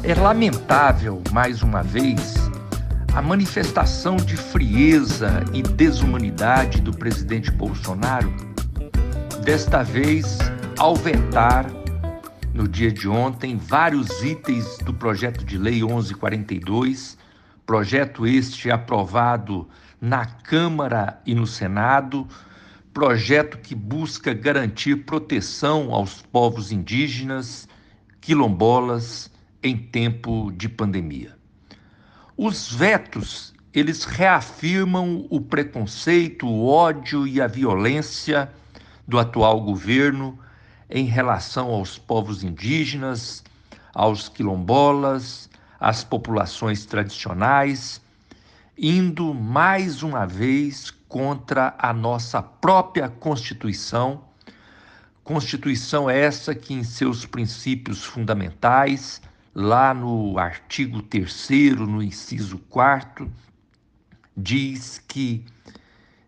É lamentável, mais uma vez, a manifestação de frieza e desumanidade do presidente Bolsonaro, desta vez ao vetar, no dia de ontem, vários itens do projeto de lei 1142, projeto este aprovado na Câmara e no Senado, projeto que busca garantir proteção aos povos indígenas, quilombolas, em tempo de pandemia. Os vetos, eles reafirmam o preconceito, o ódio e a violência do atual governo em relação aos povos indígenas, aos quilombolas, às populações tradicionais, indo mais uma vez contra a nossa própria Constituição. Constituição essa que, em seus princípios fundamentais, lá no artigo 3º, no inciso 4º, diz que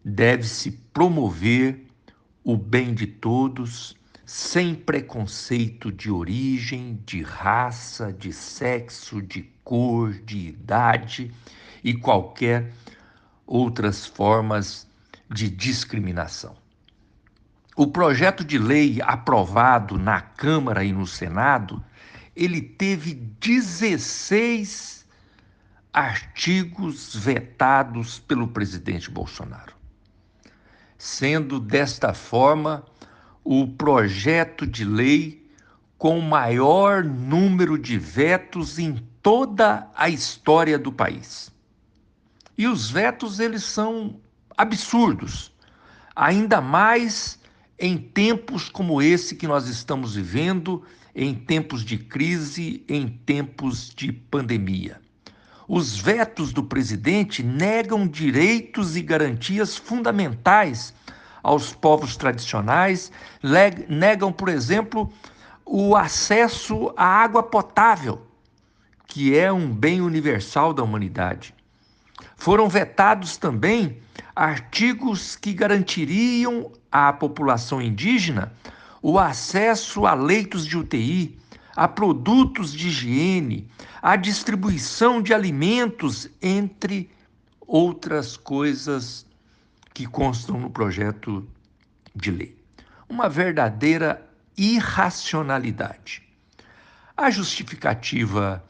deve-se promover o bem de todos, sem preconceito de origem, de raça, de sexo, de cor, de idade e qualquer outras formas de discriminação. O projeto de lei aprovado na Câmara e no Senado, ele teve 16 artigos vetados pelo presidente Bolsonaro, sendo desta forma o projeto de lei com o maior número de vetos em toda a história do país. E os vetos, eles são absurdos, ainda mais em tempos como esse que nós estamos vivendo, em tempos de crise, em tempos de pandemia. Os vetos do presidente negam direitos e garantias fundamentais aos povos tradicionais, negam, por exemplo, o acesso à água potável, que é um bem universal da humanidade. Foram vetados também artigos que garantiriam à população indígena o acesso a leitos de UTI, a produtos de higiene, a distribuição de alimentos, entre outras coisas que constam no projeto de lei. Uma verdadeira irracionalidade. A justificativa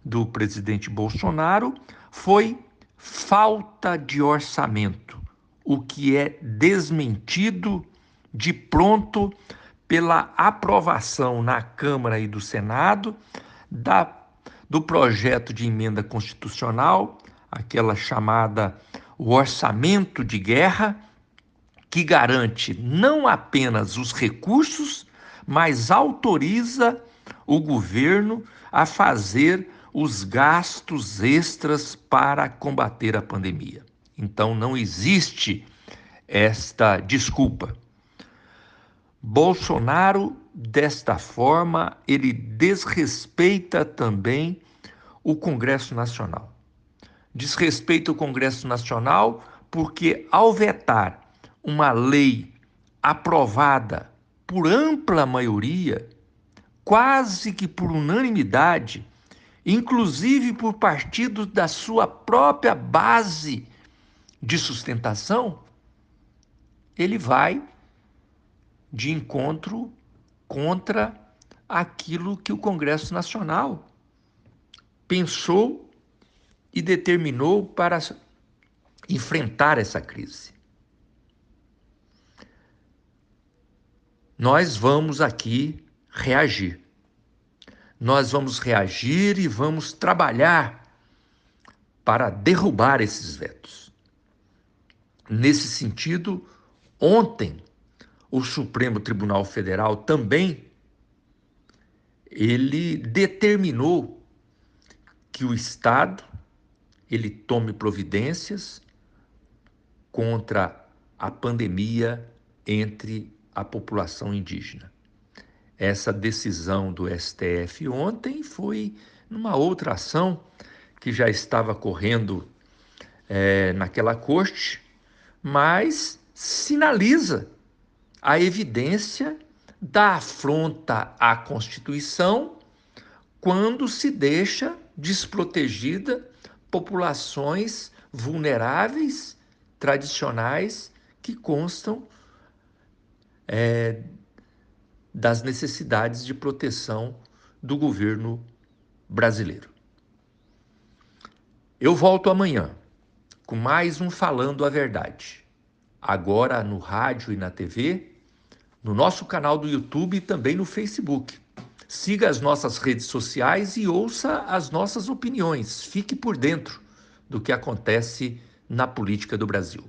do presidente Bolsonaro foi falta de orçamento, o que é desmentido de pronto pela aprovação na Câmara e do Senado do projeto de emenda constitucional, aquela chamada o orçamento de guerra, que garante não apenas os recursos, mas autoriza o governo a fazer os gastos extras para combater a pandemia. Então não existe esta desculpa. Bolsonaro, desta forma, ele desrespeita também o Congresso Nacional. Desrespeita o Congresso Nacional porque, ao vetar uma lei aprovada por ampla maioria, quase que por unanimidade, inclusive por partidos da sua própria base de sustentação, ele vai de encontro contra aquilo que o Congresso Nacional pensou e determinou para enfrentar essa crise. Nós vamos aqui reagir. Nós vamos reagir e vamos trabalhar para derrubar esses vetos. Nesse sentido, ontem, o Supremo Tribunal Federal também, ele determinou que o Estado, ele tome providências contra a pandemia entre a população indígena. Essa decisão do STF ontem foi numa outra ação que já estava correndo naquela corte, mas sinaliza a evidência da afronta à Constituição quando se deixa desprotegida populações vulneráveis, tradicionais, que constam das necessidades de proteção do governo brasileiro. Eu volto amanhã com mais um Falando a Verdade, agora no rádio e na TV, no nosso canal do YouTube e também no Facebook. Siga as nossas redes sociais e ouça as nossas opiniões. Fique por dentro do que acontece na política do Brasil.